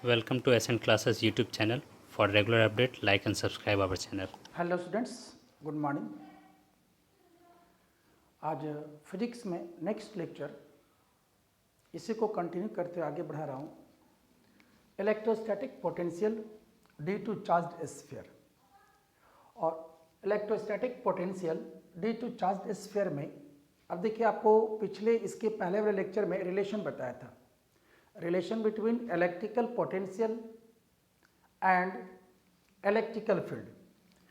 Welcome to SN Classes YouTube channel. For regular update, like and subscribe our channel. Hello students, good morning. आज physics में next lecture इसी को continue करते आगे बढ़ा रहा हूँ। Electrostatic potential due to charged sphere. और electrostatic potential due to charged sphere में अब देखिए, आपको पिछले इसके पहले वाले लेक्चर में रिलेशन बताया था, relation between electrical potential and electrical field.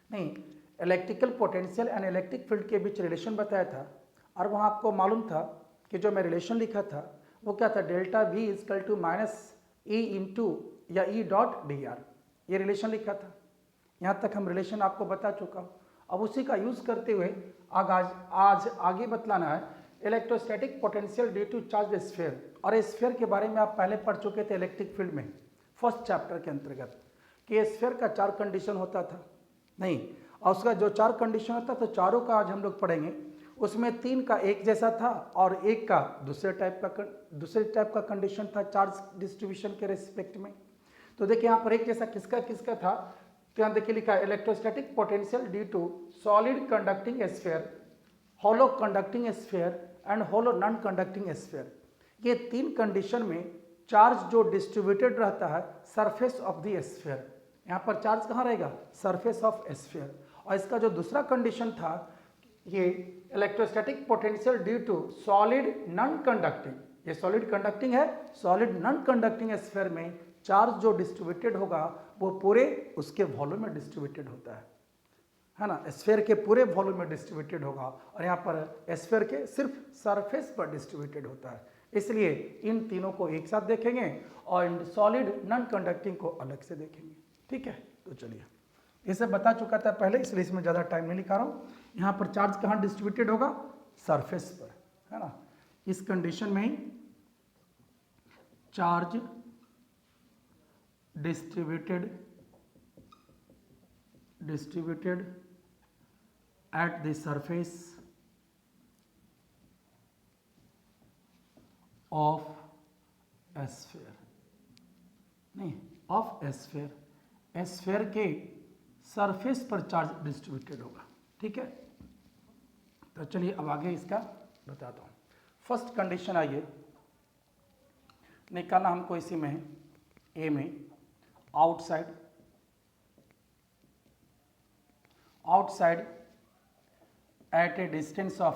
नहीं, electrical potential and electric field के बीच रिलेशन बताया था। और वहाँ आपको मालूम था कि जो मैं रिलेशन लिखा था वो क्या था, delta V equal to minus E into या ई डॉट डी आर, ये रिलेशन लिखा था। यहाँ तक हम रिलेशन आपको बता चुका हूँ। अब उसी का यूज़ करते हुए आज आगे बतलाना है electrostatic potential due to charge sphere. और स्फीयर के बारे में आप पहले पढ़ चुके थे इलेक्ट्रिक फील्ड में फर्स्ट चैप्टर के अंतर्गत कि स्फीयर का 4 कंडीशन होता था। नहीं, और उसका जो 4 कंडीशन होता तो चारों का आज हम लोग पढ़ेंगे। उसमें 3 का एक जैसा था और एक का दूसरे टाइप का कंडीशन था चार्ज डिस्ट्रीब्यूशन के रेस्पेक्ट में। तो देखिए यहाँ पर एक जैसा किसका किसका था, तो यहाँ देखिए लिखा है electrostatic potential due to solid conducting sphere, hollow conducting sphere and hollow non conducting sphere. ये 3 कंडीशन में चार्ज जो डिस्ट्रीब्यूटेड रहता है सरफेस ऑफ द स्फीयर। यहाँ पर चार्ज कहाँ रहेगा, सरफेस ऑफ स्फीयर। और इसका जो दूसरा कंडीशन था ये electrostatic potential due to solid non conducting, ये सॉलिड कंडक्टिंग है, सॉलिड नॉन कंडक्टिंग स्फीयर में चार्ज जो डिस्ट्रीब्यूटेड होगा वो पूरे उसके वॉल्यूम में डिस्ट्रीब्यूटेड होता है ना, स्फीयर के पूरे वॉल्यूम में डिस्ट्रीब्यूटेड होगा। और यहाँ पर स्फीयर के सिर्फ सरफेस पर डिस्ट्रीब्यूटेड होता है। इसलिए इन तीनों को एक साथ देखेंगे और सॉलिड नॉन कंडक्टिंग को अलग से देखेंगे। ठीक है, तो चलिए, ये सब बता चुका था पहले, इसलिए इसमें ज़्यादा टाइम नहीं लिखा रहा हूँ। यहाँ पर चार्ज कहाँ डिस्ट्रीब्यूटेड होगा, सरफेस पर, है ना। इस कंडीशन में ही charge distributed at the surface of a sphere, नहीं ऑफ स्फीयर, स्फीयर के सरफेस पर चार्ज डिस्ट्रीब्यूटेड होगा। ठीक है, तो चलिए अब आगे इसका बताता हूँ। फर्स्ट कंडीशन आइए निकालना हमको, इसी में है ए में outside at a distance of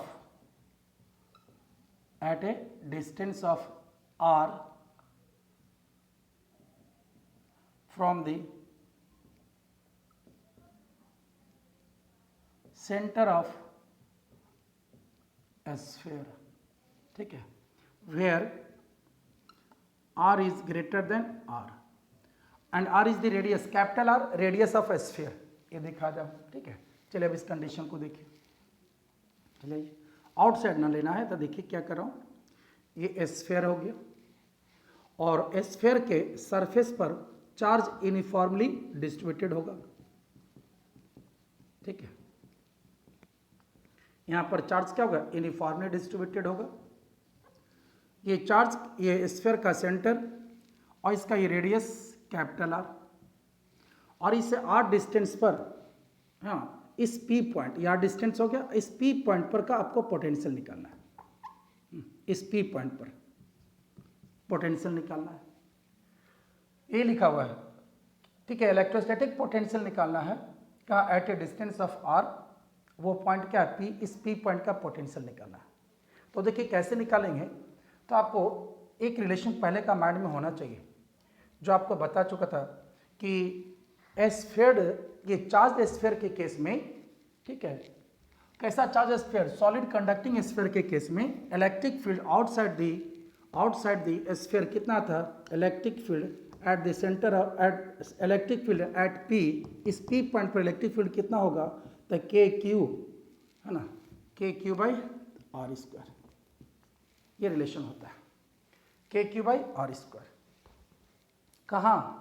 r from the center of a sphere, ठीक है, where r is greater than r and r is the radius, capital R radius of a sphere, ये दिखा जाओ। ठीक है, चलिए अब इस कंडीशन को देखिए। चलिए आउटसाइड ना लेना है, तो देखिए क्या कर रहा हूँ, ये स्फीयर हो गया और स्फीयर के सरफेस पर चार्ज यूनिफॉर्मली डिस्ट्रीब्यूटेड होगा। ठीक है, यहाँ पर चार्ज क्या होगा, यूनिफॉर्मली डिस्ट्रीब्यूटेड होगा। ये चार्ज, ये स्फीयर का सेंटर और इसका ये रेडियस कैपिटल R, और इसे R डिस्टेंस पर, हाँ इस P पॉइंट, यहाँ डिस्टेंस हो गया, इस P पॉइंट पर का आपको पोटेंशियल निकालना है। इस P पॉइंट पर पोटेंशियल निकालना है, ये लिखा हुआ है। ठीक है, इलेक्ट्रोस्टैटिक पोटेंशियल निकालना है कहाँ, at a distance of R, वो पॉइंट क्या है P, इस P पॉइंट का पोटेंशियल निकालना है। तो देखिए कैसे निकालेंगे, तो आपको एक रिलेशन पहले का माइंड में होना चाहिए जो आपको बता चुका था कि स्फीयर, ये चार्ज स्फीयर के केस में, ठीक है, कैसा charge sphere, solid conducting sphere के केस में electric field outside the sphere कितना था, electric field at the centre of, at electric field at P, इस P पॉइंट पर इलेक्ट्रिक फील्ड कितना होगा, तो KQ, है ना, KQ बाई R स्क्वायर, ये रिलेशन होता है, KQ बाई R स्क्वायर। कहाँ,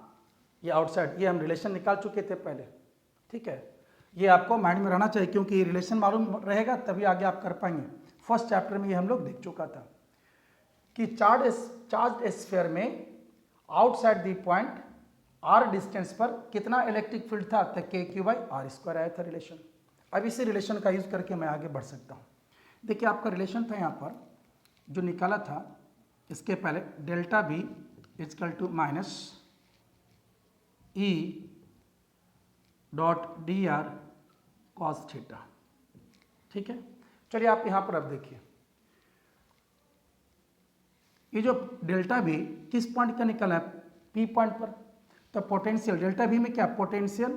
ये आउटसाइड, ये हम रिलेशन निकाल चुके थे पहले। ठीक है, ये आपको माइंड में रहना चाहिए क्योंकि ये रिलेशन मालूम रहेगा तभी आगे आप कर पाएंगे। फर्स्ट चैप्टर में ये हम लोग देख चुका था कि चार्ज स्फीयर में outside the point R distance पर कितना इलेक्ट्रिक फील्ड था, तो के क्यू बाई आर स्क्वायर आया था रिलेशन। अब इसी रिलेशन का यूज करके मैं आगे बढ़ सकता हूँ। देखिए आपका रिलेशन था यहाँ पर जो निकाला था, इसके पहले delta B equal to minus E dot D R cos theta. ठीक है, चलिए आप यहाँ पर अब देखिए, ये जो डेल्टा बी किस पॉइंट का निकला है, पी पॉइंट पर। तो पोटेंशियल डेल्टा बी में क्या, पोटेंशियल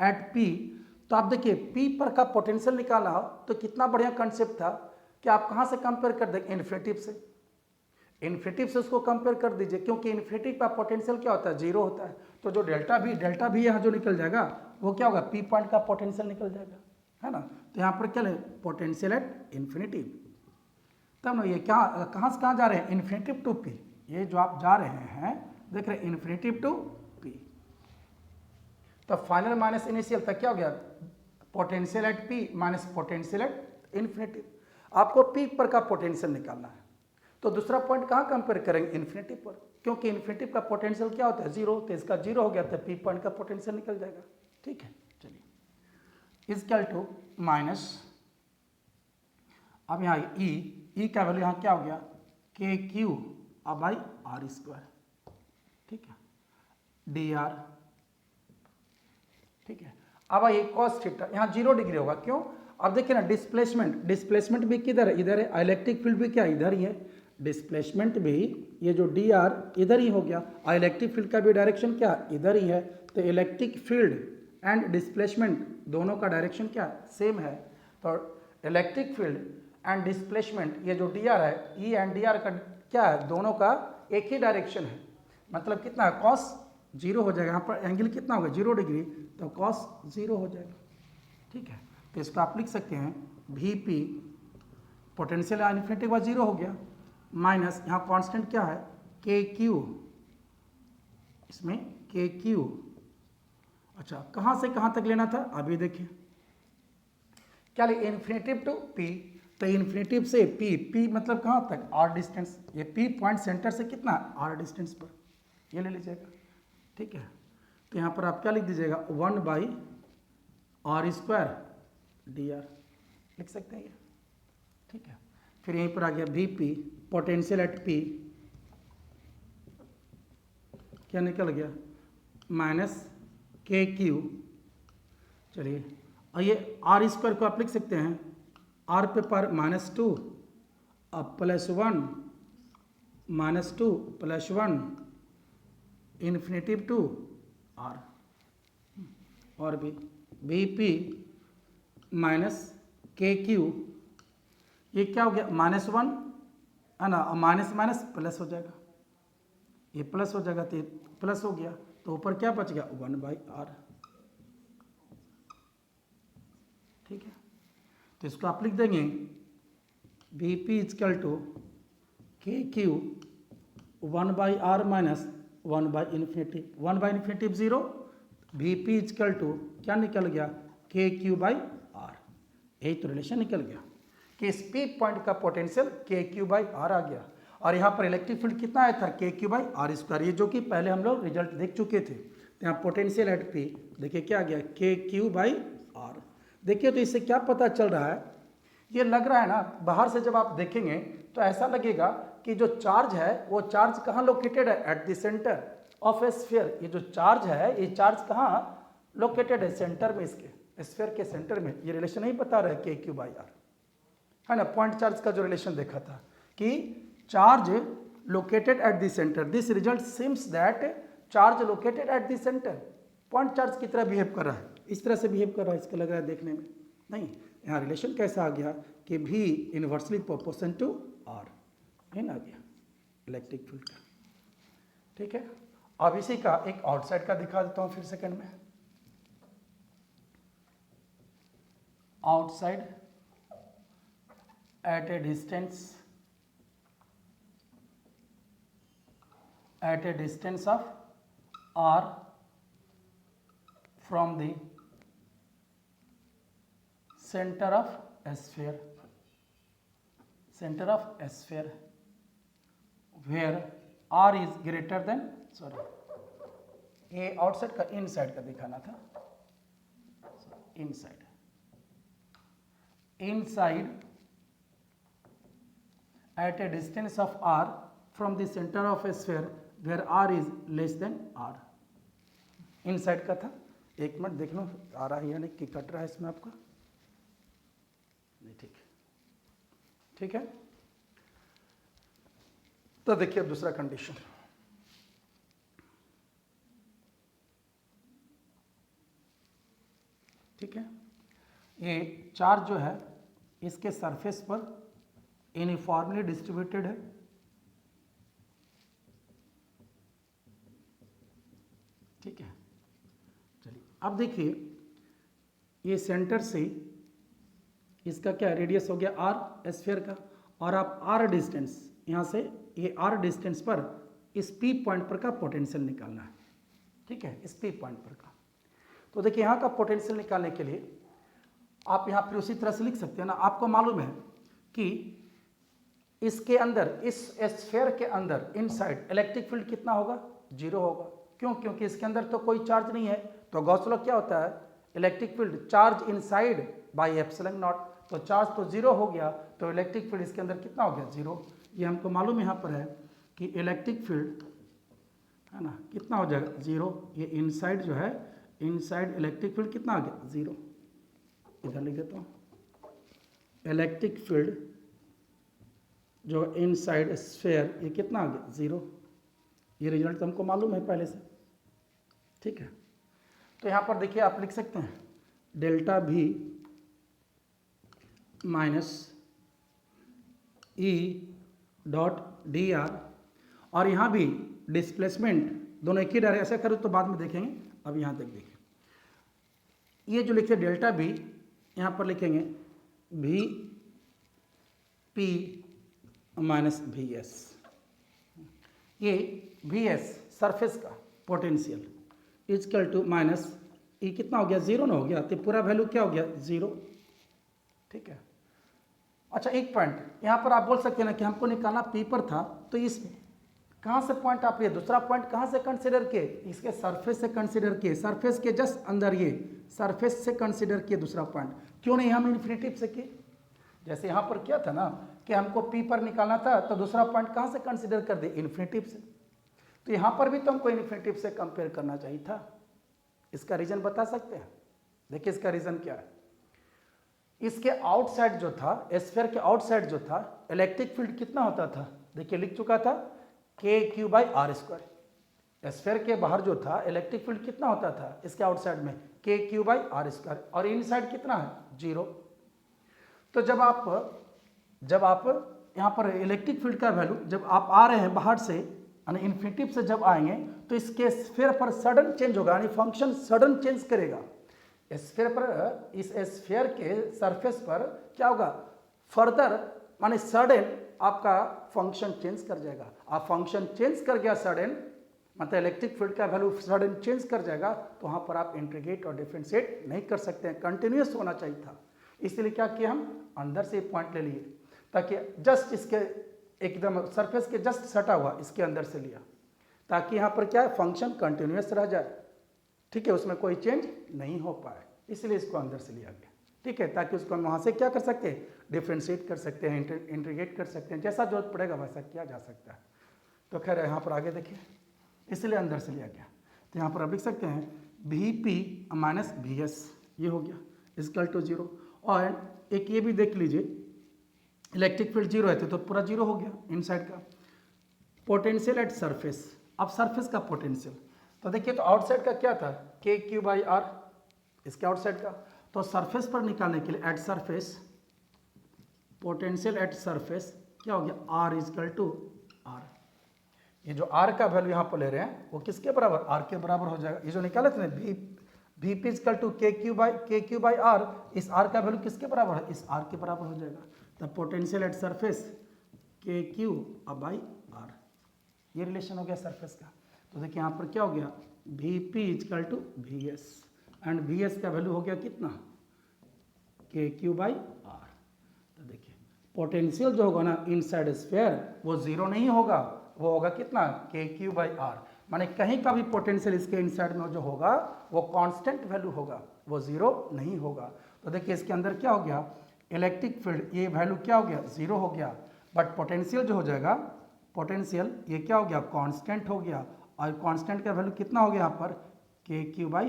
एट पी। तो आप देखिए पी पर का पोटेंशियल निकाला हो तो कितना बढ़िया कंसेप्ट था कि आप कहाँ से कंपेयर कर देंगे, इन्फिनिटिव से। इन्फिनिटिव से उसको कंपेयर कर दीजिए, क्योंकि इन्फिनिटिव का पोटेंशियल क्या होता है, जीरो होता है। तो जो डेल्टा बी यहाँ जो निकल जाएगा वो क्या होगा, पी पॉइंट का पोटेंशियल निकल जाएगा, है ना। तो यहाँ पर क्या है, पोटेंशियल एट इन्फिनिटिव। तब ना ये क्या, कहाँ से कहाँ जा रहे हैं, इन्फिनिटिव टू पी। ये जो आप जा रहे हैं देख रहे हैं, इन्फिनिटिव टू पी। तो फाइनल माइनस इनिशियल तक क्या हो गया, potential at P minus potential at infinitive. आपको पी पर का पोटेंशियल निकालना है। तो दूसरा पॉइंट कहाँ कंपेयर करेंगे, इन्फिनिटिव पर, क्योंकि इन्फिनिटिव का पोटेंशियल क्या होता है, जीरो। तो इसका जीरो हो गया तो पी पॉइंट का पोटेंशियल निकल जाएगा। ठीक है, चलिए इजकल टू माइनस, अब यहाँ ई का वैल्यू यहाँ क्या हो गया, के क्यू अब बाई आर स्क्वायर। ठीक है, डी आर। ठीक है, अब ये कॉस थीटा यहाँ 0 डिग्री होगा, क्यों, अब देखिए ना डिस्प्लेसमेंट भी किधर है, इधर है। इलेक्ट्रिक फील्ड भी क्या, इधर ही है। डिस्प्लेसमेंट भी ये जो डी आर इधर ही हो गया, और इलेक्ट्रिक फील्ड का भी डायरेक्शन क्या, इधर ही है। तो इलेक्ट्रिक फील्ड एंड डिस्प्लेसमेंट दोनों का डायरेक्शन क्या, सेम है। तो इलेक्ट्रिक फील्ड एंड डिस्प्लेसमेंट, ये जो डी आर है, ई एंड डी आर का क्या है, दोनों का एक ही डायरेक्शन है। मतलब कितना है, कॉस 0 हो जाएगा। यहाँ पर एंगल कितना होगा, 0 डिग्री, तो कॉस 0 हो जाएगा। ठीक है, तो इसको आप लिख सकते हैं वी पी, पोटेंशियल इन्फिनिटी के बाद 0 हो गया, माइनस यहाँ कांस्टेंट क्या है, के क्यू, इसमें के क्यू। अच्छा, कहाँ से कहाँ तक लेना था, अभी देखिए क्या ले, इन्फिनिटिव टू पी। तो इन्फिनिटिव से पी मतलब कहाँ तक, आर डिस्टेंस। ये पी पॉइंट सेंटर से कितना, आर डिस्टेंस पर, ये ले लीजिएगा। ठीक है, तो यहाँ पर आप क्या लिख दीजिएगा, 1 by are square D R लिख सकते हैं ये। ठीक है, फिर यहीं पर आ गया V P, potential at P क्या निकल गया, माइनस के क्यू। चलिए, और ये आर स्क्वायर को आप लिख सकते हैं, आर पे पर -2 अब +1 -2 +1 इन्फिनिटिव टू आर, और भी we p minus k Q. ये क्या हो गया, -1 है ना, माइनस माइनस प्लस हो जाएगा, ये प्लस हो जाएगा, तो ये प्लस हो गया, तो ऊपर क्या बच गया, 1 बाई आर। ठीक है, तो इसको आप लिख देंगे वी पी इजकल टू के Q 1 by are minus 1 by infinitive, 1 by infinitive 0, V P equal to क्या निकल गया, के क्यू बाई आर। यही तो रिलेशन निकल गया कि इस पी पॉइंट का पोटेंशियल के क्यू बाई आर आ गया, और यहाँ पर इलेक्ट्रिक फील्ड कितना आया था, k q by are square, ये जो कि पहले हम लोग रिजल्ट देख चुके थे। तो यहाँ पोटेंशियल एट पी देखिए क्या आ गया, के क्यू बाई आर। देखिए तो इससे क्या पता चल रहा है, ये लग रहा है ना, बाहर से जब आप देखेंगे तो ऐसा लगेगा कि जो चार्ज है वो चार्ज कहाँ लोकेटेड है, eight the centre of a sphere. ये जो चार्ज है, ये चार्ज कहाँ लोकेटेड है, सेंटर में, इसके स्फीयर के सेंटर में। ये रिलेशन नहीं बता रहा है के क्यू बाई आर, है ना। पॉइंट चार्ज का जो रिलेशन देखा था कि charge located at the centre, this result seems that charge located at the centre point charge की तरह बिहेव कर रहा है, इस तरह से बिहेव कर रहा है, इसका लग रहा है देखने में। नहीं, यहाँ रिलेशन कैसा आ गया कि भी इनवर्सली प्रोपोर्शन टू आर, है ना, आ गया इलेक्ट्रिक फील्ड का। ठीक है, अब इसी का एक आउटसाइड का दिखा देता हूँ फिर सेकंड में। Outside at a distance of r from the center of sphere where r is greater than sorry ये आउटसाइड का इनसाइड का दिखाना था, inside at a distance of r from the center of a sphere where r is less than r, inside का था। एक minute देख लो आ रहा है या नहीं कि कट रहा है इसमें आपका, नहीं ठीक, ठीक है। तो देखिए अब दूसरा कंडीशन, ठीक है। ये चार्ज जो है इसके सरफेस पर यूनिफॉर्मली डिस्ट्रीब्यूटेड है, ठीक है। चलिए अब देखिए ये सेंटर से इसका क्या रेडियस हो गया r स्फीयर का, और आप r डिस्टेंस यहाँ से ये r डिस्टेंस पर इस P पॉइंट पर का पोटेंशियल निकालना है, ठीक है, इस P पॉइंट पर का। तो देखिए यहाँ का पोटेंशियल निकालने के लिए आप यहाँ फिर उसी तरह से लिख सकते हैं ना। आपको मालूम है कि इसके अंदर, इस स्फीयर के अंदर इनसाइड इलेक्ट्रिक फील्ड कितना होगा, 0 होगा। क्यों? क्योंकि इसके अंदर तो कोई चार्ज नहीं है। तो गॉस लॉ क्या होता है, electric field charge inside by epsilon not, तो चार्ज तो 0 हो गया, तो इलेक्ट्रिक फील्ड इसके अंदर कितना हो गया, 0। ये हमको मालूम यहाँ पर है कि इलेक्ट्रिक फील्ड है ना कितना हो जाएगा, 0। ये इनसाइड जो है, इनसाइड इलेक्ट्रिक फील्ड कितना आ गया, 0। इधर लिख देता हूँ, इलेक्ट्रिक फील्ड जो इनसाइड स्फीयर ये कितना आ गया, 0। ये रिजल्ट हमको मालूम है पहले से, ठीक है। तो यहाँ पर देखिए आप लिख सकते हैं delta V minus E dot dr, और यहाँ भी डिस्प्लेसमेंट दोनों एक ही डायरेक्शन, ऐसा करो तो बाद में देखेंगे। अब यहाँ तक देखिए, ये जो लिखे डेल्टा V, यहाँ पर लिखेंगे Vp माइनस Vs। ये Vs सरफेस का पोटेंशियल इजकल टू माइनस ई कितना हो गया, 0 ना हो गया, तो पूरा वैल्यू क्या हो गया, 0, ठीक है। अच्छा एक पॉइंट यहाँ पर आप बोल सकते हैं ना कि हमको निकालना P पर था, तो इस कहाँ से पॉइंट आप ये दूसरा पॉइंट कहाँ से कंसिडर किए, इसके सरफेस से कंसिडर किए, सरफेस के जस्ट अंदर, ये सरफेस से कंसिडर किए दूसरा पॉइंट। क्यों नहीं हम इन्फिनिटिव से किए, जैसे यहाँ पर क्या था ना कि हमको P पर निकालना था, तो दूसरा पॉइंट कहाँ से कंसिडर कर दिए, इन्फिनिटिव से। तो यहाँ पर भी तो हमको इन्फिनिटिव से कंपेयर करना चाहिए था। इसका रीजन बता सकते हैं, देखिए इसका रीजन क्या है। इसके आउटसाइड जो था, स्फीयर के आउटसाइड जो था, इलेक्ट्रिक फील्ड कितना होता था, देखिए लिख चुका था KQ/r²। स्फीयर के बाहर जो था इलेक्ट्रिक फील्ड कितना होता था, इसके आउटसाइड में KQ/r², और इनसाइड कितना है, 0। तो जब आप यहाँ पर इलेक्ट्रिक फील्ड का वैल्यू जब आप आ रहे हैं बाहर से, यानी इन्फिनिटिव से जब आएंगे, तो इसके स्फीयर पर सडन चेंज होगा, यानी फंक्शन सडन चेंज करेगा। स्फीयर पर, इस स्फीयर के सरफेस पर क्या होगा, फर्दर माने सडन आपका फंक्शन चेंज कर जाएगा। आप फंक्शन चेंज कर गया सडन, मतलब इलेक्ट्रिक फील्ड का वैल्यू सडन चेंज कर जाएगा, तो वहाँ पर आप इंटीग्रेट और डिफरेंशिएट नहीं कर सकते हैं, कंटिन्यूस होना चाहिए था। इसलिए क्या किया, हम अंदर से पॉइंट ले लिए, ताकि जस्ट इसके एकदम सरफेस के जस्ट सटा हुआ इसके अंदर से लिया, ताकि यहाँ पर क्या है, फंक्शन कंटिन्यूस रह जाए, ठीक है, उसमें कोई चेंज नहीं हो पाए, इसलिए इसको अंदर से लिया गया, ठीक है, ताकि उसको हम वहाँ से क्या कर सकते हैं, डिफ्रेंशिएट कर सकते हैं, इंटीग्रेट कर सकते हैं, जैसा जरूरत पड़ेगा वैसा किया जा सकता है। तो खैर यहाँ पर आगे देखिए, इसलिए अंदर से लिया गया। तो यहाँ पर आप लिख सकते हैं Vp माइनस Vs, ये हो गया इजकल टू 0। और एक ये भी देख लीजिए, इलेक्ट्रिक फील्ड 0 है तो पूरा 0 हो गया इनसाइड का। पोटेंशियल एट सरफेस, अब सरफेस का पोटेंशियल, तो देखिए तो आउटसाइड का क्या था, KQ/r, इसके आउटसाइड का। तो सरफेस पर निकालने के लिए at surface, potential at surface क्या हो गया, R इजकल टू R। ये जो R का वैल्यू यहाँ पर ले रहे हैं वो किसके बराबर, R के बराबर हो जाएगा। ये जो निकाले थे ना Vp इजकल टू KQ/r, इस R का वैल्यू किसके बराबर है, इस R के बराबर हो जाएगा। तब पोटेंशियल एट सरफेस KQ/r, ये रिलेशन हो गया सरफेस का। तो देखिए यहाँ पर क्या हो गया, Vp equal to Vs, and Vs का वैल्यू हो गया कितना, KQ/r। तो देखिए पोटेंशियल जो होगा ना इनसाइड स्फीयर वो 0 नहीं होगा, वो होगा कितना, KQ/r। माने कहीं का भी पोटेंशियल इसके इनसाइड में जो होगा वो कांस्टेंट वैल्यू होगा, वो जीरो नहीं होगा। तो देखिए इसके अंदर क्या हो गया, इलेक्ट्रिक फील्ड ये वैल्यू क्या हो गया, जीरो हो गया, बट पोटेंशियल जो हो जाएगा, पोटेंशियल ये क्या हो गया, कांस्टेंट हो गया, और कांस्टेंट का वैल्यू कितना हो गया यहाँ पर, के क्यू बाई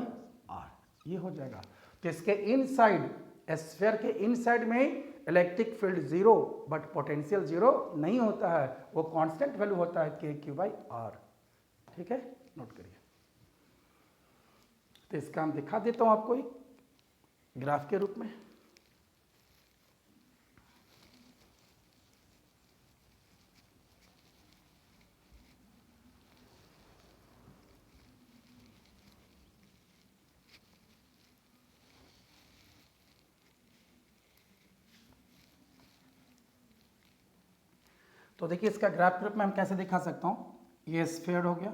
आर, ये हो जाएगा। तो इसके इनसाइड, स्फीयर के इनसाइड में electric field zero but potential zero नहीं होता है, वो कांस्टेंट वैल्यू होता है के क्यू बाई आर। ठीक है, नोट करिए। तो इसका हम दिखा देता हूं आपको एक ग्राफ के रूप में। तो देखिए इसका ग्राफ के रूप में हम कैसे दिखा सकता हूं, ये स्फीयर हो गया,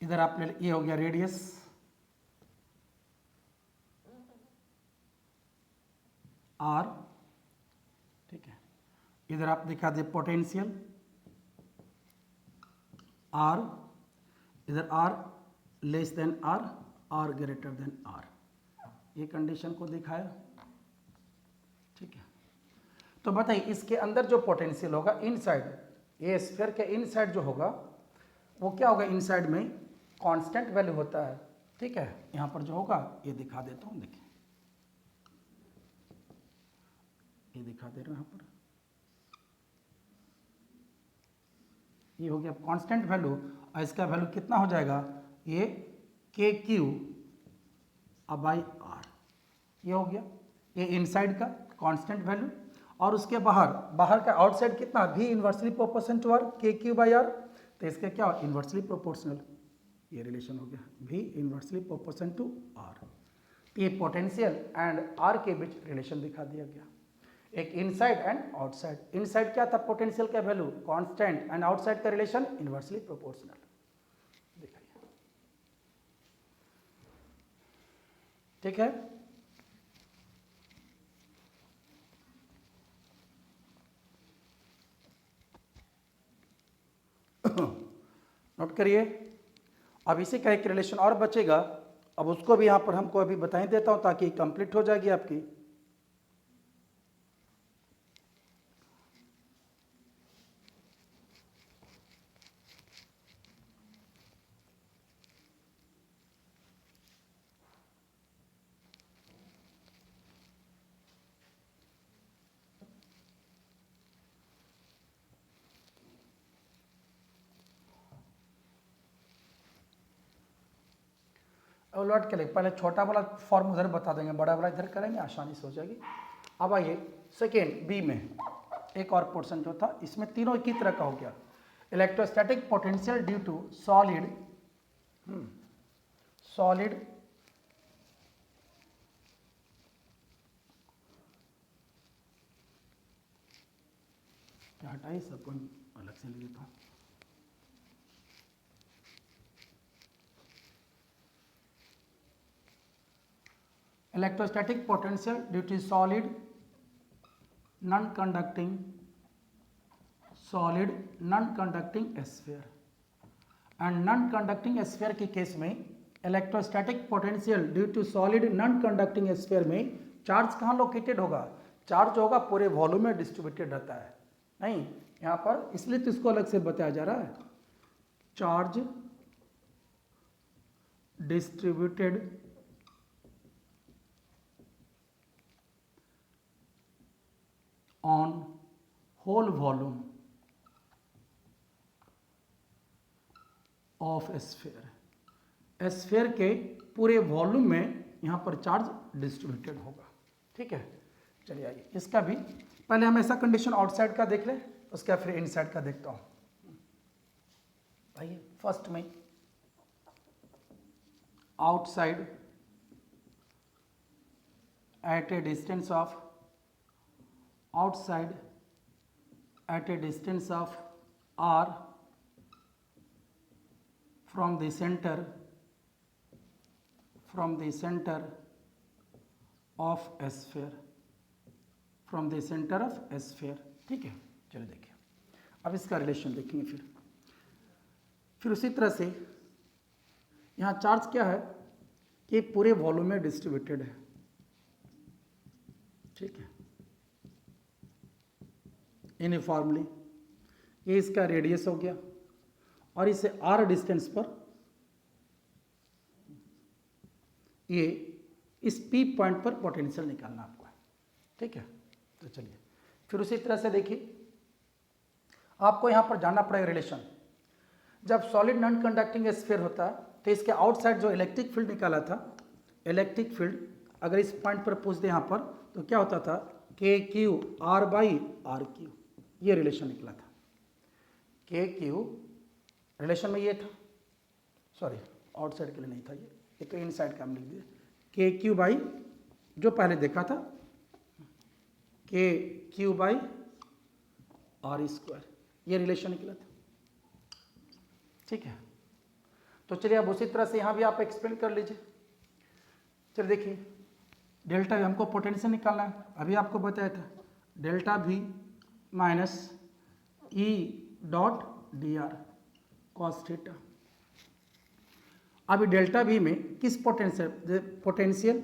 इधर आप ले, ये हो गया रेडियस, आर, ठीक है, इधर आप दिखा दे पोटेंशियल आर, इधर r less than r, r greater than r, ये कंडीशन को दिखाया। ठीक है, तो बताइए इसके अंदर जो पोटेंशियल होगा इनसाइड, ये स्फीयर के इनसाइड जो होगा वो क्या होगा, इनसाइड में कांस्टेंट वैल्यू होता है। ठीक है, यहां पर जो होगा ये दिखा देता हूं, देखिए ये दिखा दे रहा हूं, यहां पर ये हो गया कांस्टेंट वैल्यू, और इसका वैल्यू कितना हो जाएगा, ये के क्यू बाई आर, ये हो गया ये इनसाइड का कांस्टेंट वैल्यू, और उसके बाहर का आउटसाइड कितना, भी इन्वर्सली प्रोपोर्शनल टू आर, के क्यू बाई आर, तो इसका क्या इन्वर्सली प्रोपोर्शनल, ये रिलेशन हो गया, भी इन्वर्सली प्रोपोर्शनल टू आर। तो ये पोटेंशियल एंड आर के बीच रिलेशन दिखा दिया गया, एक इनसाइड एंड आउटसाइड। इनसाइड क्या था, पोटेंशियल का वैल्यू कांस्टेंट, एंड आउटसाइड का रिलेशन इन्वर्सली प्रोपोर्शनल। दिखाइए, ठीक है, नोट करिए। अब इसी का एक रिलेशन और बचेगा, अब उसको भी यहां पर हमको अभी बता ही देता हूं ताकि कंप्लीट हो जाएगी आपकी। लौट के लिए पहले छोटा वाला फॉर्म उधर बता देंगे, बड़ा वाला इधर करेंगे, आसानी से हो जाएगी। अब आइए सेकेंड बी में एक और पोर्शन जो था, इसमें तीनों एक ही तरह का हो गया, electrostatic potential due to solid हटाइए, सबको अलग से ले लेता हूँ। Electrostatic potential due to solid non-conducting sphere, and non-conducting sphere के केस में electrostatic potential due to solid non conducting sphere में चार्ज कहाँ लोकेटेड होगा, चार्ज होगा पूरे वॉल्यूम में डिस्ट्रीब्यूटेड रहता है, नहीं यहाँ पर, इसलिए तो इसको अलग से बताया जा रहा है, charge distributed on whole volume of sphere, sphere के पूरे वॉल्यूम में यहां पर चार्ज डिस्ट्रीब्यूटेड होगा। ठीक है, चलिए आइए इसका भी पहले हम ऐसा कंडीशन आउटसाइड का देख लें, उसका फिर इनसाइड का देखता हूं। आइए फर्स्ट में outside eight a distance of, outside at a distance of r from the center of a sphere, from the center of a sphere, ठीक है, चलिए देखिए अब इसका रिलेशन देखेंगे। फिर उसी तरह से यहाँ चार्ज क्या है कि पूरे वॉल्यूम में डिस्ट्रीब्यूटेड है, ठीक है, यूनिफॉर्मली। ये इसका रेडियस हो गया और इसे r डिस्टेंस पर ये इस P पॉइंट पर पोटेंशियल निकालना आपको है, ठीक है। तो चलिए फिर उसी तरह से देखिए, आपको यहाँ पर जानना पड़ेगा रिलेशन। जब सॉलिड नॉन कंडक्टिंग स्फीयर होता है तो इसके आउटसाइड जो इलेक्ट्रिक फील्ड निकाला था, इलेक्ट्रिक फील्ड अगर इस पॉइंट पर पूछ दे यहाँ पर तो क्या होता था, k q r by r q, ये रिलेशन निकला था। के क्यू रिलेशन में ये था, सॉरी आउटसाइड के लिए नहीं था, ये तो इनसाइड का हम लिख दिए, के क्यू बाई जो पहले देखा था k q by are square, ये रिलेशन निकला था, ठीक है। तो चलिए अब उसी तरह से यहाँ भी आप एक्सप्लेन कर लीजिए। चलिए देखिए, डेल्टा वी हमको पोटेंशियल निकालना है, अभी आपको बताया था delta we minus E dot D R cos theta. अभी डेल्टा वी में किस पोटेंशियल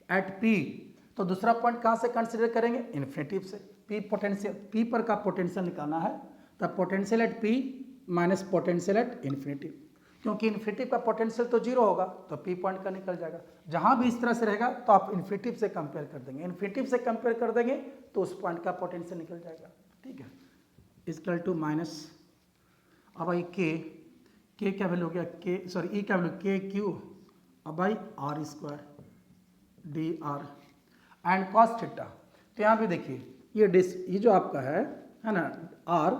एट पी, तो दूसरा पॉइंट कहाँ से कंसिडर करेंगे, इन्फिनिटिव से। पी पोटेंशियल, पी पर का पोटेंशियल निकालना है, तब potential at P minus potential at infinitive, क्योंकि इन्फिनिटिव का पोटेंशियल तो जीरो होगा तो पी पॉइंट का निकल जाएगा। जहाँ भी इस तरह से रहेगा तो आप इन्फिनिटिव से कंपेयर कर देंगे, इन्फिनिटिव से कंपेयर कर देंगे तो उस पॉइंट का पोटेंशियल निकल जाएगा, ठीक है। इक्वल टू माइनस, अब भाई के क्या वैल्यू हो गया, के सॉरी ई क्या वैल्यू के क्यू अब by r square D r and cos theta. तो यहाँ भी देखिए ये जो आपका है ना आर,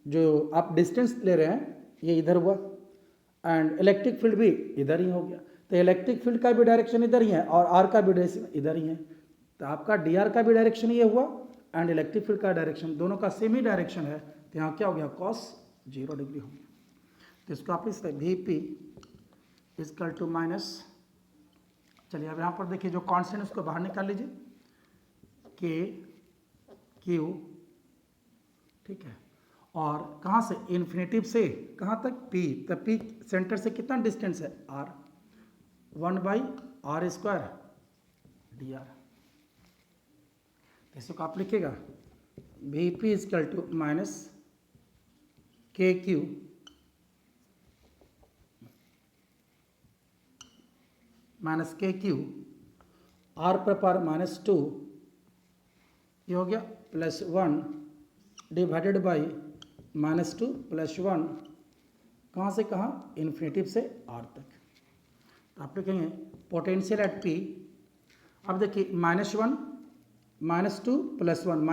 जो आप डिस्टेंस ले रहे हैं ये इधर हुआ एंड इलेक्ट्रिक फील्ड भी इधर ही हो गया, तो इलेक्ट्रिक फील्ड का भी डायरेक्शन इधर ही है और आर का भी डायरेक्शन इधर ही है, तो आपका डी आर का भी डायरेक्शन ये हुआ एंड इलेक्ट्रिक फील्ड का डायरेक्शन, दोनों का सेम ही डायरेक्शन है, तो यहाँ क्या हो गया कॉस 0 डिग्री हो गया। तो इसको आप इस v P equal to minus, चलिए अब यहाँ पर देखिए जो कांस्टेंट उसको बाहर निकाल लीजिए, के क्यू, ठीक है, और कहाँ से इन्फिनेटिव से कहाँ तक पी, तब पी सेंटर से कितना डिस्टेंस है r, 1 by are square D r. इसको आप लिखिएगा v P equal to minus k q minus k q r पर पावर -2, ये हो गया +1 डिवाइडेड बाई -2 + 1, कहाँ से कहाँ, इन्फिनेटिव से आर तक। तो आप लिखेंगे पोटेंशियल एट पी, अब देखिए -1 -2 +1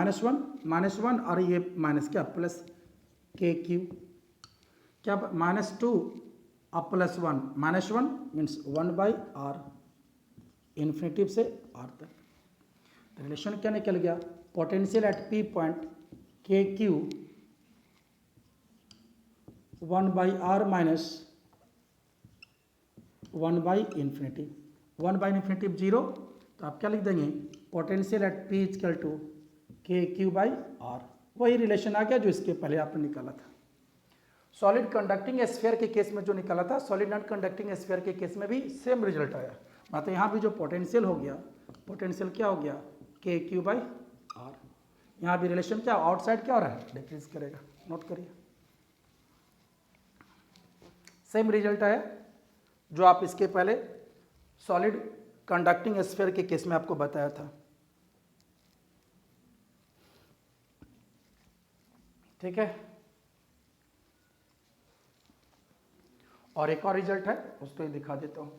-1 और ये माइनस क्या प्लस के क्यू, क्या -2 अब +1 -1 मीन्स 1 बाई आर, इन्फिनेटिव से आर तक। तो रिलेशन क्या निकल गया, potential at p point k Q 1 by are minus 1 by infinity, 1 by infinity 0, तो आप क्या लिख देंगे potential at p equal to के क्यू बाई आर, वही रिलेशन आ गया जो इसके पहले आपने निकाला था। सॉलिड कंडक्टिंग स्फीयर के केस में जो निकाला था, सॉलिड नॉन कंडक्टिंग स्फीयर के केस में भी सेम रिजल्ट आया, मतलब यहाँ भी जो पोटेंशियल हो गया, पोटेंशियल क्या हो गया के क्यू बाई आर, यहाँ भी रिलेशन क्या आउटसाइड क्या हो रहा है, डिक्रीज करेगा, नोट करिए। सेम रिजल्ट आया जो आप इसके पहले सॉलिड कंडक्टिंग स्फीयर के केस में आपको बताया था, ठीक है। और एक और रिजल्ट है उसको ही दिखा देता हूं,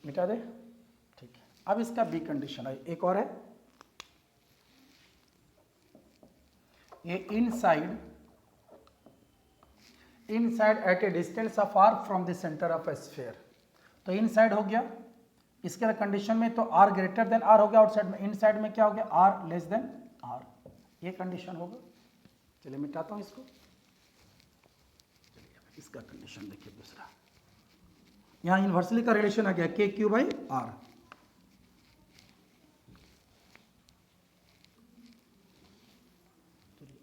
मिटा दे, ठीक है। अब इसका बी कंडीशन है, एक और है, ये inside at a distance of r from the centre of a sphere, तो इनसाइड हो गया, इसके कंडीशन में तो आर ग्रेटर देन आर हो गया आउटसाइड में, इनसाइड में क्या हो गया आर लेस देन आर, ये कंडीशन होगा। चलिए मिटाता हूं इसको, चलिए इसका कंडीशन देखिए दूसरा, यहाँ इन्वर्सली का रिलेशन आ गया के क्यू बाई आर,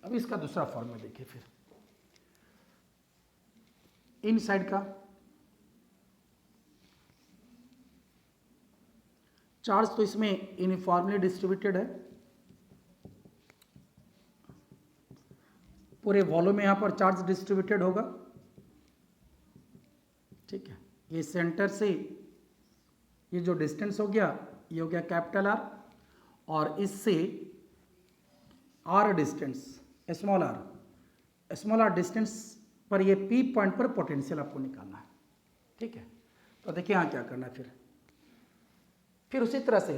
अब इसका दूसरा फॉर्मूला देखिए फिर, इन साइड का चार्ज तो इसमें यूनिफॉर्मली डिस्ट्रीब्यूटेड है, पूरे वॉल्यूम में यहाँ पर चार्ज डिस्ट्रीब्यूटेड होगा, ठीक है। ये सेंटर से ये जो डिस्टेंस हो गया ये हो गया कैपिटल आर, और इससे r distance small r distance पर ये पी पॉइंट पर पोटेंशियल आपको निकालना है, ठीक है। तो देखिए यहाँ क्या करना है फिर उसी तरह से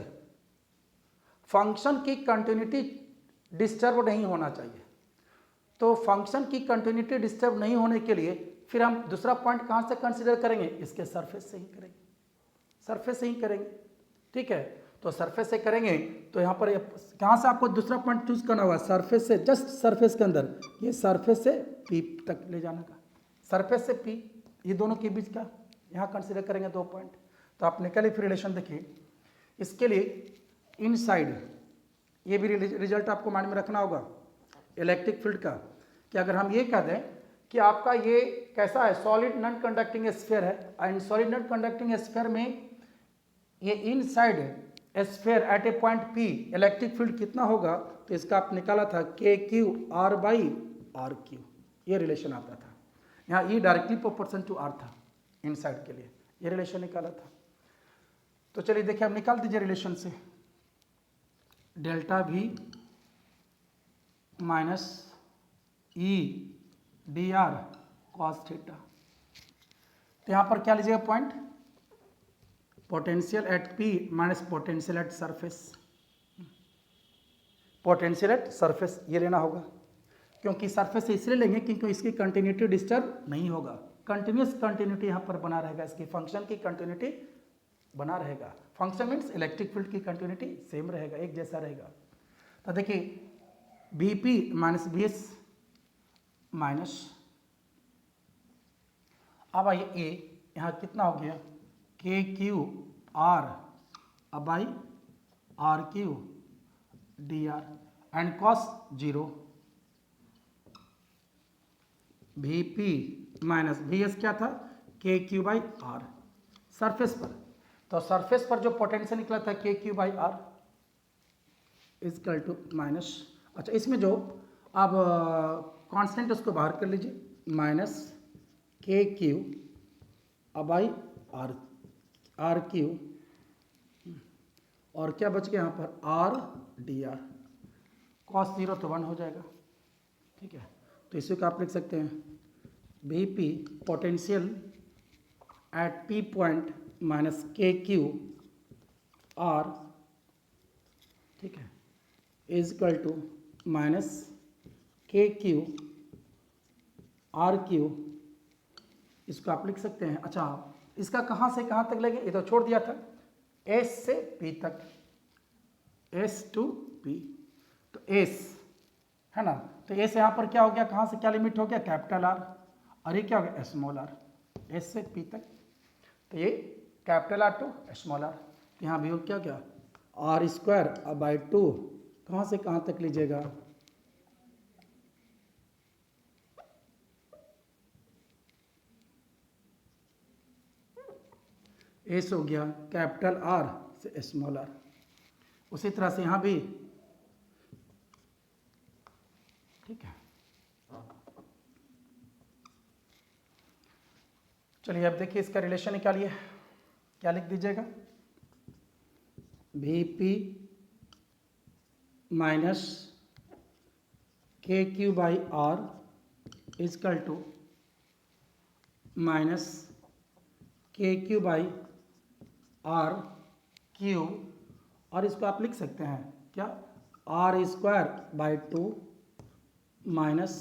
फंक्शन की कंटिन्यूटी डिस्टर्ब नहीं होना चाहिए। तो फंक्शन की कंटिन्यूटी डिस्टर्ब नहीं होने के लिए फिर हम दूसरा पॉइंट कहाँ से कंसीडर करेंगे, इसके सरफेस से ही करेंगे, सरफेस से ही करेंगे, ठीक है। तो सरफेस से करेंगे तो यहाँ पर कहाँ से आपको दूसरा पॉइंट चूज करना होगा, सरफेस से, जस्ट सरफेस के अंदर, ये सरफेस से पी तक ले जाने का, सरफेस से पी, ये दोनों के बीच का यहाँ कंसीडर करेंगे 2 पॉइंट। तो आप निकले फिर रिलेशन देखिए, इसके लिए इनसाइड ये भी रिजल्ट आपको माइंड में रखना होगा इलेक्ट्रिक फील्ड का, कि अगर हम ये कह दें कि आपका ये कैसा है, सॉलिड नॉन कंडक्टिंग स्फीयर है, and solid non conducting sphere में ये inside sphere at a point p electric field कितना होगा, तो इसका आप निकाला था k q r by r q, ये रिलेशन आता था। यहाँ e directly proportion to r था इनसाइड के लिए, ये रिलेशन निकाला था। तो चलिए देखिए, आप निकाल दीजिए रिलेशन से, delta we minus E D R cos theta. तो यहाँ पर क्या लीजिएगा point, potential at P minus potential at surface, potential at surface ये लेना होगा, क्योंकि सरफेस से इसलिए लेंगे क्योंकि इसकी कंटिन्यूटी डिस्टर्ब नहीं होगा, कंटिन्यूस कंटिन्यूटी यहाँ पर बना रहेगा, इसकी फंक्शन की कंटिन्यूटी बना रहेगा। फंक्शन मीन्स इलेक्ट्रिक फील्ड की कंटिन्यूटी सेम रहेगा, एक जैसा रहेगा। तो देखिए v p minus v s minus, अब आइए ए, यहाँ कितना हो गया के क्यू आर अब by r q d r and cos 0, we p minus v s क्या था k q by are surface पर, तो सरफेस पर जो पोटेंशियल निकला था k q by r equal to minus, अच्छा इसमें जो अब कांस्टेंट उसको बाहर कर लीजिए, माइनस के क्यू अब बाई आर क्यू, और क्या बच गया यहाँ पर आर डी आर, कॉस 0 तो 1 हो जाएगा, ठीक है। तो इसी को आप लिख सकते हैं V P potential at p point minus k q are, ठीक है, is equal to minus k q are Q, इसको आप लिख सकते हैं। अच्छा इसका कहाँ से कहाँ तक लेंगे, ये तो छोड़ दिया था, एस से पी तक, एस टू पी, तो एस है ना, तो एस यहाँ पर क्या हो गया, कहाँ से क्या लिमिट हो गया कैपिटल आर, और ये क्या हो गया स्मॉल आर, एस से पी तक, तो ये capital R to small r, यहाँ भी हो क्या क्या आर स्क्वायर अब बाई 2, कहाँ से कहाँ तक लीजिएगा, एस हो गया कैपिटल आर से स्मॉल आर, उसी तरह से यहाँ भी, ठीक है। चलिए अब देखिए इसका रिलेशन निकालिए, क्या लिख दीजिएगा, v p minus k q by r equal to minus k q by r q, और इसको आप लिख सकते हैं क्या r square by 2 minus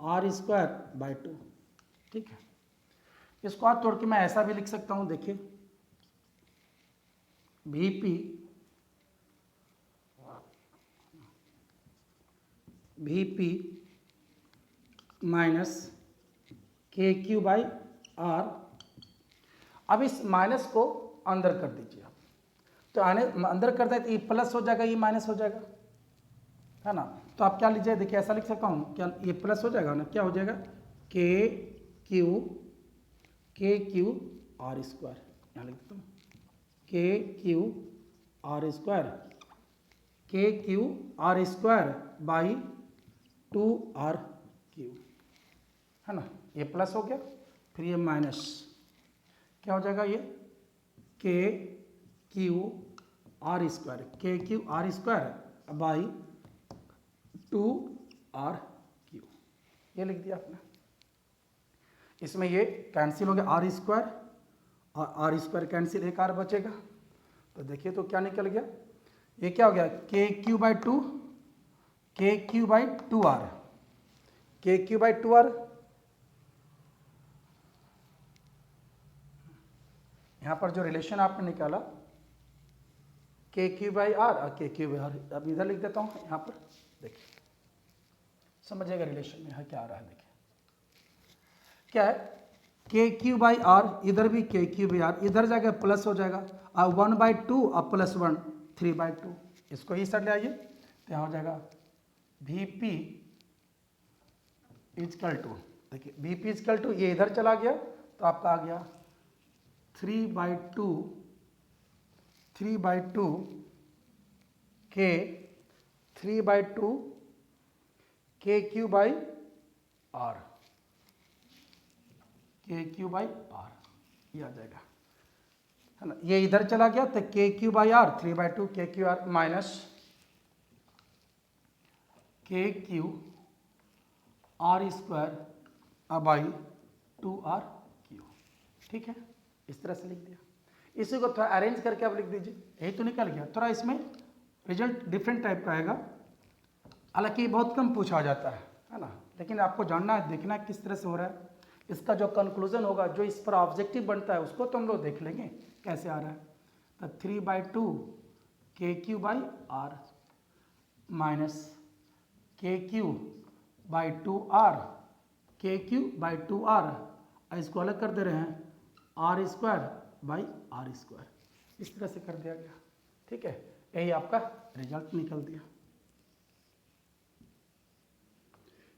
r square by 2, ठीक है। इसको आप तोड़ के मैं ऐसा भी लिख सकता हूँ, देखिए we p minus k q by are, अब इस माइनस को अंदर कर दीजिए आप, तो आने अंदर करता है तो ये प्लस हो जाएगा, ये माइनस हो जाएगा, है ना। तो आप क्या लीजिए, देखिए ऐसा लिख सकता हूँ, क्या ये प्लस हो जाएगा ना, क्या हो जाएगा के क्यू आर स्क्वायर, यहाँ लिख देता हूँ के q are square by 2r Q, है ना। ये प्लस हो गया, फिर ये माइनस, क्या हो जाएगा ये के q are square by 2r Q, ये लिख दिया आपने। इसमें ये कैंसिल हो गया आर स्क्वायर और आर स्क्वायर कैंसिल, एक आर बचेगा। तो देखिए तो क्या निकल गया, ये क्या हो गया k q by two are, यहाँ पर जो रिलेशन आपने निकाला के क्यू बाई आर और के क्यू बाई आर, अब इधर लिख देता हूँ, यहाँ पर देखिए समझिएगा रिलेशन में यहाँ क्या आ रहा है। देखिए क्या है के क्यू बाई आर, इधर भी के क्यू बाई आर, इधर जाएगा प्लस हो जाएगा, और 1/2 और प्लस 1 3/2, इसको ही साइड ले आइए तो यहाँ हो जाएगा वी पी इजकल टू, देखिए वी पी इजकल टू, ये इधर चला गया तो आपका आ गया 3/2 के क्यू बाई आर, ये आ जाएगा, है ना। ये इधर चला गया तो के q by are 3/2 k q are minus k q are square by 2r Q, ठीक है। इस तरह से लिख दिया। इसी को थोड़ा अरेंज करके आप लिख दीजिए, यही तो निकल गया। थोड़ा इसमें रिजल्ट डिफरेंट टाइप का आएगा, हालांकि बहुत कम पूछा जाता है ना, लेकिन आपको जानना है, देखना है किस तरह से हो रहा है। इसका जो कंक्लूजन होगा, जो इस पर ऑब्जेक्टिव बनता है, उसको तो हम लोग देख लेंगे कैसे आ रहा है। तो 3/2 k q by are minus k q by 2r, इसको अलग कर दे रहे हैं r square by are square, इस तरह से कर दिया गया, ठीक है। यही आपका रिजल्ट निकल दिया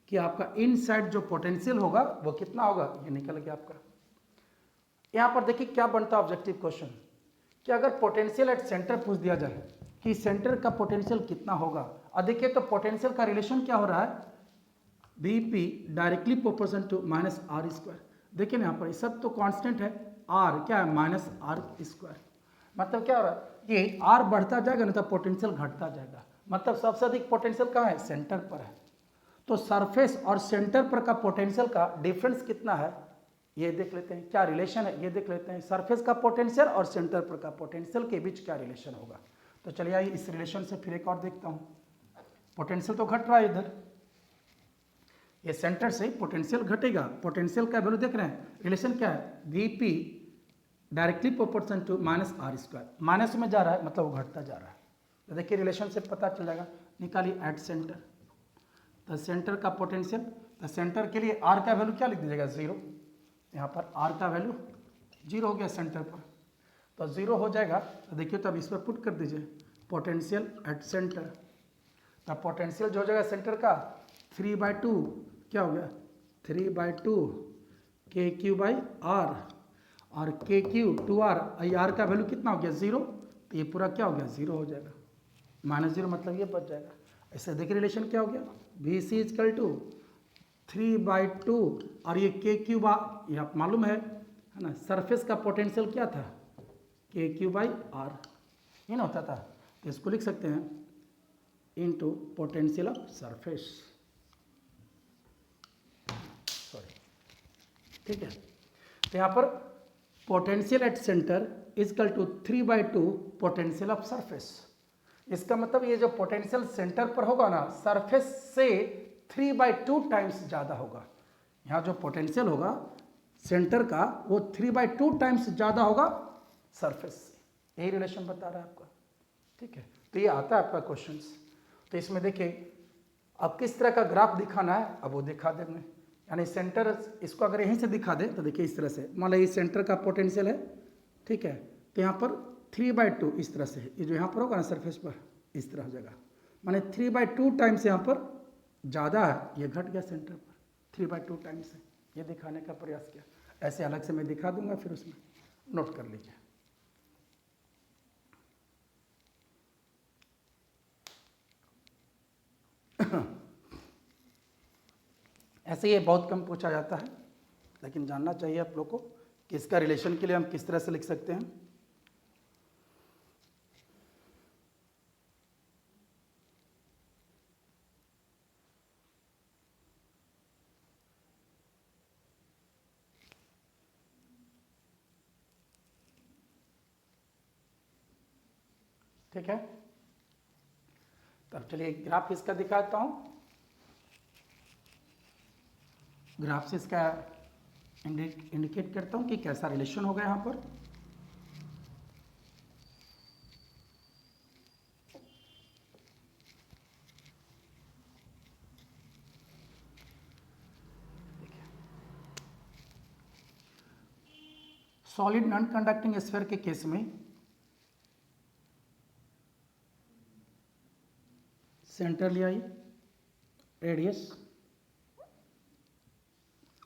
कि आपका इनसाइड जो पोटेंशियल होगा वो कितना होगा, ये निकल गया आपका। यहाँ पर देखिए क्या बनता है ऑब्जेक्टिव क्वेश्चन, कि अगर पोटेंशियल एट सेंटर पूछ दिया जाए कि सेंटर का पोटेंशियल कितना होगा, और देखिए तो पोटेंशियल का रिलेशन क्या हो रहा है, v p directly proportional to minus r square. देखिए ना यहाँ पर सब तो कांस्टेंट है, आर क्या है माइनस आर स्क्वायर, मतलब क्या हो रहा है, ये आर बढ़ता जाएगा ना तो पोटेंशियल घटता जाएगा, मतलब सबसे अधिक पोटेंशियल कहाँ है, सेंटर पर है। तो सरफेस और सेंटर पर का पोटेंशियल का डिफरेंस कितना है, ये देख लेते हैं, क्या रिलेशन है ये देख लेते हैं। सरफेस का पोटेंशियल और सेंटर पर का पोटेंशियल के बीच क्या रिलेशन होगा। तो चलिए आइए इस रिलेशन से फिर एक और देखता हूँ। पोटेंशियल तो घट रहा है इधर, ये सेंटर से पोटेंशियल घटेगा, पोटेंशियल का वैल्यू देख रहे हैं, रिलेशन क्या है, v p directly proportional to minus r square, minus में जा रहा है मतलब वो घटता जा रहा है। तो देखिए रिलेशन से पता चल जाएगा, निकालिए एट सेंटर, तो सेंटर का पोटेंशियल, तो सेंटर के लिए आर का वैल्यू क्या लिख दीजिएगा 0, यहाँ पर आर का वैल्यू 0 हो गया सेंटर पर, तो 0 हो जाएगा। तो देखिए तो अब इस पर पुट कर दीजिए पोटेंशियल एट सेंटर, तो पोटेंशियल जो हो जाएगा सेंटर का 3/2 क्या हो गया 3/2 के क्यू बाई आर, और के क्यू 2r, आर का वैल्यू कितना हो गया 0, तो ये पूरा क्या हो गया 0 हो जाएगा, -0 मतलब ये बच जाएगा। ऐसे देखिए रिलेशन क्या हो गया, वी सी इजकल टू 3/2, और ये के क्यू बार, ये आप मालूम है ना, सरफेस का पोटेंशियल क्या था के क्यू बाई आर, ये ना होता था, तो इसको लिख सकते हैं into potential of surface, sorry, ठीक है। तो यहाँ पर potential at center equal to 3/2 potential of surface, इसका मतलब ये जो पोटेंशियल सेंटर पर होगा ना, सरफेस से 3/2 टाइम्स ज़्यादा होगा। यहाँ जो पोटेंशियल होगा सेंटर का वो 3/2 टाइम्स ज़्यादा होगा सरफेस से, यही रिलेशन बता रहा है आपका, ठीक है। तो ये आता है आपका क्वेश्चंस। तो इसमें देखिए अब किस तरह का ग्राफ दिखाना है, अब वो दिखा देंगे, यानी सेंटर, इसको अगर यहीं से दिखा दे तो देखिए इस तरह से, मान लो ये सेंटर का पोटेंशियल है, ठीक है, तो यहाँ पर 3/2 इस तरह से, ये जो यहाँ पर होगा ना सरफेस पर इस तरह हो जाएगा, माने 3/2 टाइम्स यहाँ पर ज़्यादा है, ये घट गया सेंटर पर 3/2 टाइम्स है, ये दिखाने का प्रयास किया। ऐसे अलग से मैं दिखा दूंगा, फिर उसमें नोट कर लीजिए। ऐसे ये बहुत कम पूछा जाता है, लेकिन जानना चाहिए आप लोग को कि इसका रिलेशन के लिए हम किस तरह से लिख सकते हैं। ठीक है, तब चलिए ग्राफ इसका दिखाता हूं। ग्राफ से इसका इंडिकेट करता हूं कि कैसा रिलेशन होगा यहां पर। सॉलिड नॉन कंडक्टिंग स्फीयर के केस में सेंटर ले आई, रेडियस,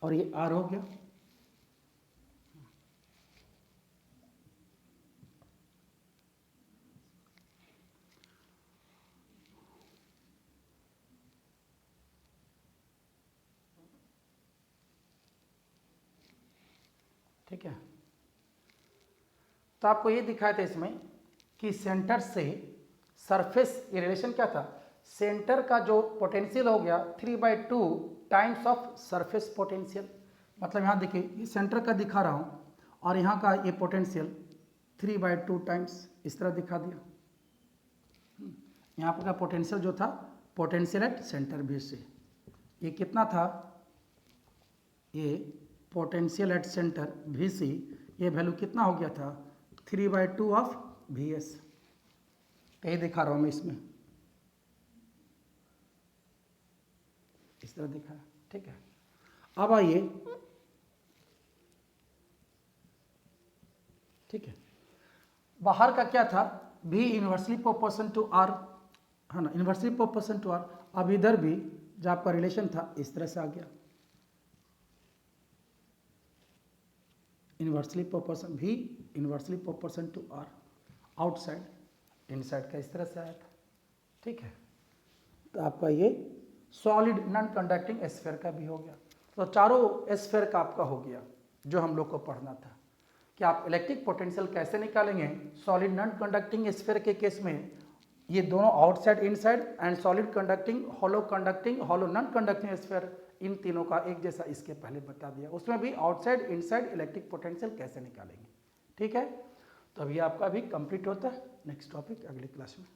और ये आर हो गया। ठीक है, तो आपको ये दिखाया था इसमें कि सेंटर से सरफेस, ये रिलेशन क्या था, सेंटर का जो पोटेंशियल हो गया 3/2 टाइम्स ऑफ सरफेस पोटेंशियल। मतलब यहाँ देखिए, ये सेंटर का दिखा रहा हूँ और यहाँ का ये पोटेंशियल 3/2 टाइम्स इस तरह दिखा दिया। यहाँ पर का पोटेंशियल जो था, पोटेंशियल एट सेंटर भी से, ये कितना था, ये पोटेंशियल एट सेंटर वी सी, ये वैल्यू कितना हो गया था, 3/2 ऑफ वी एस। यही दिखा रहा हूँ मैं इसमें, इस तरह दिखा। ठीक है, अब आइए, ठीक है, बाहर का क्या था, V inversely proportion to R, है ना, इनवर्सली प्रोपोर्शन टू R। अब इधर भी जो आपका रिलेशन था इस तरह से आ गया, inversely proportion, V inversely proportion to R, outside inside का इस तरह से आया था। ठीक है, तो आपका ये सॉलिड नॉन कंडक्टिंग स्फीयर का भी हो गया। तो चारों स्फीयर का आपका हो गया जो हम लोग को पढ़ना था कि आप इलेक्ट्रिक पोटेंशियल कैसे निकालेंगे। सॉलिड नॉन कंडक्टिंग स्फीयर के केस में ये दोनों outside inside, and solid conducting, hollow non conducting sphere, इन तीनों का एक जैसा इसके पहले बता दिया। उसमें भी आउटसाइड इनसाइड इलेक्ट्रिक पोटेंशियल कैसे निकालेंगे। ठीक है, तो अभी आपका भी कंप्लीट होता है। नेक्स्ट टॉपिक अगली क्लास में।